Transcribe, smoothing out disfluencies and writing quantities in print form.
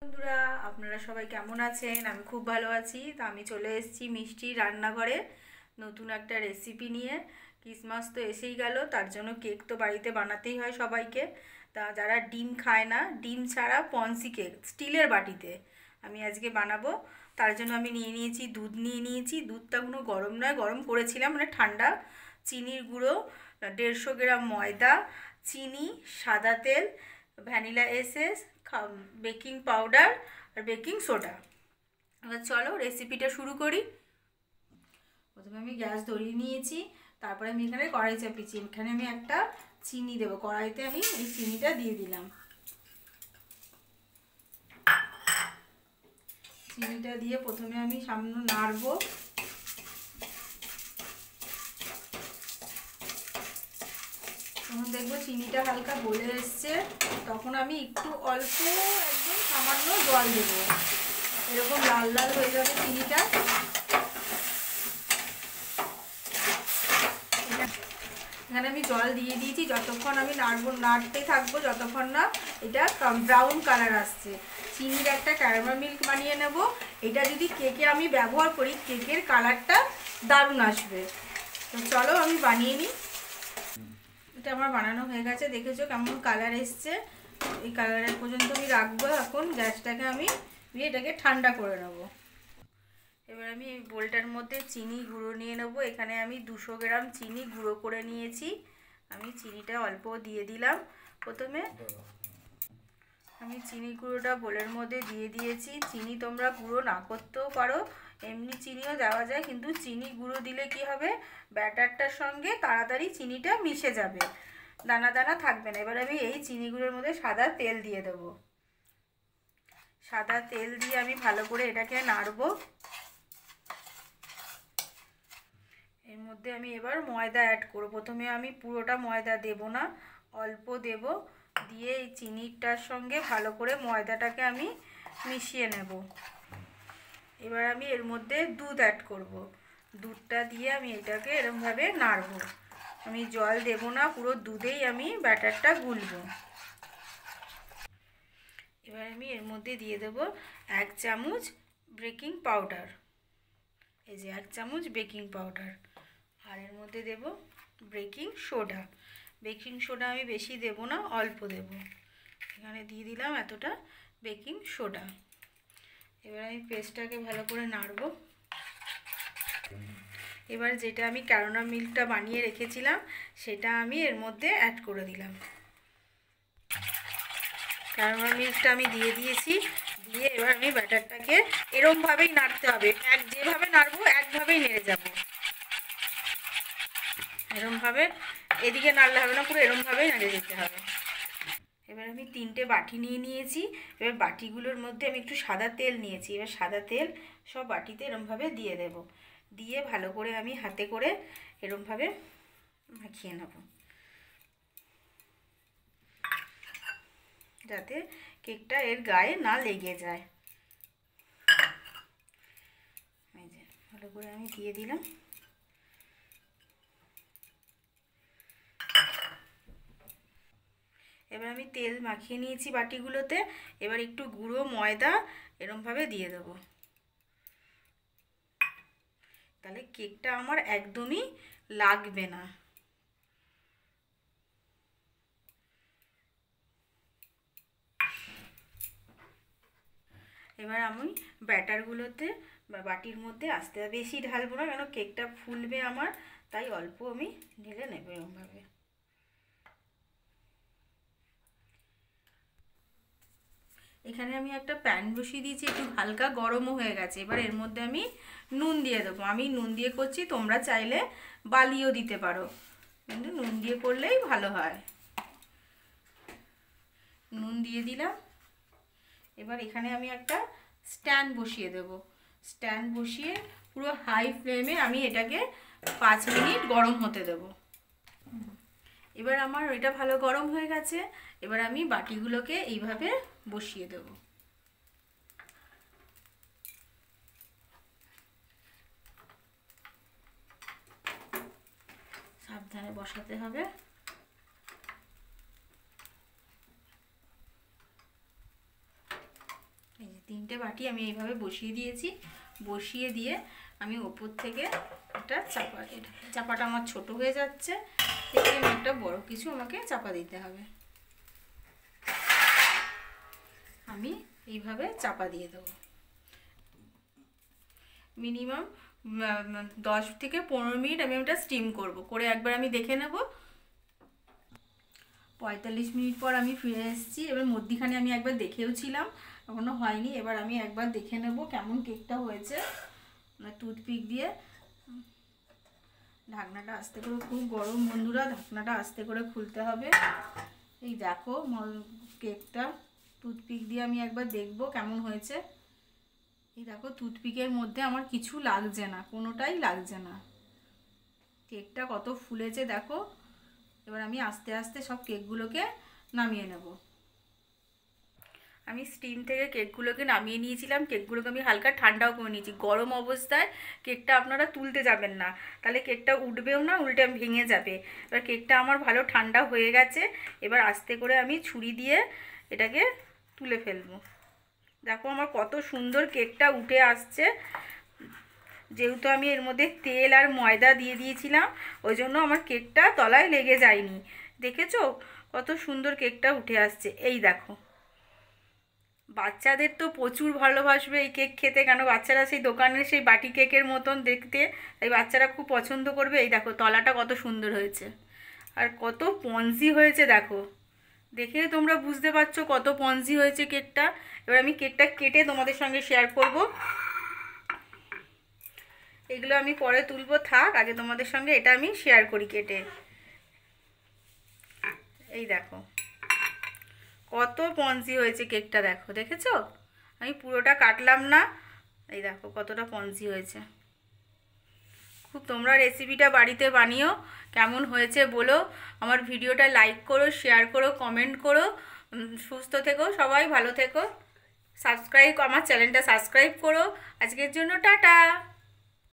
বন্ধুরা, আপনারা সবাই কেমন আছেন? আমি খুব ভালো আছি। তো আমি চলে এসেছি মিষ্টি রান্নাঘরে নতুন একটা রেসিপি নিয়ে। ক্রিসমাস তো এসেই গেল, তার জন্য কেক তো বাড়িতে বানাতেই হয় সবাইকে। তা যারা ডিম খায় না, ডিম ছাড়া পন্সি কেক স্টিলের বাটিতে আমি আজকে বানাবো। তার জন্য আমি নিয়ে নিয়েছি দুধ, নিয়ে নিয়েছি দুধটা কোনো গরম নয়, গরম করেছিলাম মানে ঠান্ডা। চিনির গুঁড়ো 150 গ্রাম, ময়দা, চিনি, সাদা তেল, ভ্যানিলা এসেন্স, বেকিং পাউডার আর বেকিং সোডা। এবার চলো রেসিপিটা শুরু করি। প্রথমে আমি গ্যাস ধরিয়ে নিয়েছি, তারপরে আমি এখানে কড়াই চাপিয়েছি। এখানে আমি একটা চিনি দেবো, কড়াইতে আমি এই চিনিটা দিয়ে দিলাম। চিনিটা দিয়ে প্রথমে আমি সামান্য নাড়বো। তখন দেখবো চিনিটা হালকা গলে এসছে, তখন আমি একটু অল্প একদম সামান্য জল দেবো। এরকম লাল লাল হয়ে যাবে চিনিটা। এখানে আমি জল দিয়ে দিয়েছি, যতক্ষণ আমি নাড়তে থাকবো যতক্ষণ না এটা ব্রাউন কালার আসছে। চিনির একটা ক্যারামেল মিল্ক বানিয়ে নেব। এটা যদি কেকে আমি ব্যবহার করি, কেকের কালারটা দারুণ আসবে। তো চলো আমি বানিয়ে নিই। এটা আমার বানানো হয়ে গেছে, দেখেছো কেমন কালার এসছে। এই কালারের পর্যন্ত আমি রাখবো। এখন গ্যাসটাকে আমি এটাকে ঠান্ডা করে নেবো। এবার আমি এই বোলটার মধ্যে চিনি গুঁড়ো নিয়ে নেব। এখানে আমি 200 গ্রাম চিনি গুঁড়ো করে নিয়েছি। আমি চিনিটা অল্প দিয়ে দিলাম। প্রথমে আমি চিনি গুঁড়োটা বোলের মধ্যে দিয়ে দিয়েছি। চিনি তোমরা গুঁড়ো না করতেও পারো, এমনি চিনিও দেওয়া যায়, কিন্তু চিনি গুঁড়ো দিলে কি হবে, ব্যাটারটার সঙ্গে তাড়াতাড়ি চিনিটা মিশে যাবে, দানা দানা থাকবে না। এবার আমি এই চিনি গুঁড়োর মধ্যে সাদা তেল দিয়ে দেবো। সাদা তেল দিয়ে আমি ভালো করে এটাকে নাড়বো। এর মধ্যে আমি এবার ময়দা অ্যাড করব। প্রথমে আমি পুরোটা ময়দা দেব না, অল্প দেব। দিয়ে এই চিনিটার সঙ্গে ভালো করে ময়দাটাকে আমি মিশিয়ে নেব। এবার আমি এর মধ্যে দুধ অ্যাড করব। দুধটা দিয়ে আমি এটাকে এরকমভাবে নাড়ব। আমি জল দেব না, পুরো দুধেই আমি ব্যাটারটা গুলব। এবার আমি এর মধ্যে দিয়ে দেব 1 চামচ বেকিং পাউডার। এই যে 1 চামচ বেকিং পাউডার। আর এর মধ্যে দেব বেকিং সোডা। বেকিং সোডা আমি বেশি দেব না, অল্প দেব। এখানে দিয়ে দিলাম এতটা বেকিং সোডা। এবার আমি পেস্টটাকে ভালো করে নাড়ব। এবার যেটা আমি ক্যারামেল মিল্কটা বানিয়ে রেখেছিলাম সেটা আমি এর মধ্যে অ্যাড করে দিলাম। ক্যারামেল মিল্কটা আমি দিয়ে দিয়েছি। দিয়ে এবার আমি ব্যাটারটাকে এরমভাবেই নাড়তে হবে। যেভাবে নাড়বো একভাবেই নেড়ে যাব। এরমভাবে, এদিকে নাড়লে হবে না, পুরো এরমভাবেই নাড়িয়ে দিতে হবে। এবার আমি 3টে বাটি নিয়ে নিয়েছি। এবার বাটিগুলোর মধ্যে আমি একটু সাদা তেল নিয়েছি। এবার সাদা তেল সব বাটিতে এরমভাবে দিয়ে দেব। দিয়ে ভালো করে আমি হাতে করে এরমভাবে মাখিয়ে নেব, যাতে কেকটা এর গায়ে না লেগে যায়। এই যে ভালো করে আমি দিয়ে দিলাম। এবার আমি তেল মাখিয়ে নিয়েছি বাটিগুলোতে। এবার একটু গুঁড়ো ময়দা এরমভাবে দিয়ে দেবো। তাহলে কেকটা আমার একদমই লাগবে না। এবার আমি ব্যাটারগুলোতে বা বাটির মধ্যে আস্তে বেশি ঢালবো না, কেন কেকটা ফুলবে আমার, তাই অল্প আমি ঢেলে নেব এরকমভাবে। এখানে আমি একটা প্যান বসিয়ে দিয়েছি, একটু হালকা গরমও হয়ে গেছে। এবার এর মধ্যে আমি নুন দিয়ে দেবো। আমি নুন দিয়ে করছি, তোমরা চাইলে বালিও দিতে পারো, কিন্তু নুন দিয়ে করলেই ভালো হয়। নুন দিয়ে দিলাম। এবার এখানে আমি একটা স্ট্যান্ড বসিয়ে দেব। স্ট্যান্ড বসিয়ে পুরো হাই ফ্লেমে আমি এটাকে 5 মিনিট গরম হতে দেব। এবার আমার এটা ভালো গরম হয়ে গেছে। এবার আমি বাটিগুলোকে এইভাবে বসিয়ে দেব। সাবধানে বসাতে হবে। 3টে বাটি আমি এইভাবে বসিয়ে দিয়েছি। বসিয়ে দিয়ে আমি ওপর থেকে একটা চাপাটা আমার ছোট হয়ে যাচ্ছে, থেকে আমি একটা বড় কিছু আমাকে চাপা দিতে হবে। আমি এইভাবে চাপা দিয়ে দেবো। মিনিমাম 10 থেকে 15 মিনিট আমি ওটা স্টিম করব। করে একবার আমি দেখে নেব। 45 মিনিট পর আমি ফিরে এসেছি। এবার মধ্যিখানে আমি একবার দেখেও ছিলাম, এখনও হয়নি। এবার আমি একবার দেখে নেব কেমন কেকটা হয়েছে। টুথপিক দিয়ে ঢাকনাটা আস্তে করে, খুব গরম বন্ধুরা, ঢাকনাটা আস্তে করে খুলতে হবে। এই দেখো কেকটা টুথপিক দিয়ে আমি একবার দেখব কেমন হয়েছে। এই দেখো টুথপিকের মধ্যে আমার কিছু লাগছে না, কোনোটাই লাগছে না। কেকটা কত ফুলেছে দেখো। এবার আমি আস্তে আস্তে সব কেকগুলোকে নামিয়ে নেব। আমি স্টিম থেকে কেকগুলোকে নামিয়ে নিয়েছিলাম। কেকগুলোকে আমি হালকা ঠান্ডাও করে নিয়েছি। গরম অবস্থায় কেকটা আপনারা তুলতে যাবেন না, তাহলে কেকটা উঠবেও না, উল্টে ভেঙে যাবে। এবার কেকটা আমার ভালো ঠান্ডা হয়ে গেছে। এবার আস্তে করে আমি ছুরি দিয়ে এটাকে তুলে ফেলবো। দেখো আমার কত সুন্দর কেকটা উঠে আসছে। যেহেতু আমি এর মধ্যে তেল আর ময়দা দিয়ে দিয়েছিলাম, ওই জন্য আমার কেকটা তলায় লেগে যায়নি। দেখেছো কত সুন্দর কেকটা উঠে আসছে। এই দেখো, বাচ্চাদের তো প্রচুর ভালোবাসবে এই কেক খেতে, কেন বাচ্চারা সেই দোকানের সেই বাটি কেকের মতন দেখতে, তাই বাচ্চারা খুব পছন্দ করবে। এই দেখো তলাটা কত সুন্দর হয়েছে আর কত স্পঞ্জি হয়েছে দেখো। দেখে তোমরা বুঝতে পারছো কত স্পঞ্জি হয়েছে কেকটা। এবার আমি কেকটা কেটে তোমাদের সঙ্গে শেয়ার করব। এগুলো আমি পরে তুলবো, থাক, আগে তোমাদের সঙ্গে এটা আমি শেয়ার করি কেটে। এই দেখো কত স্পঞ্জি হয়েছে কেকটা, দেখো, দেখেছো? আমি পুরোটা কাটলাম না। এই দেখো কতটা স্পঞ্জি হয়েছে। খুব তোমরা রেসিপিটা বাড়িতে বানিও, কেমন হয়েছে বলো। আমার ভিডিওটা লাইক করো, শেয়ার করো, কমেন্ট করো। সুস্থ থেকো সবাই, ভালো থেকো। আমার চ্যানেলটা সাবস্ক্রাইব করো। আজকের জন্য টাটা।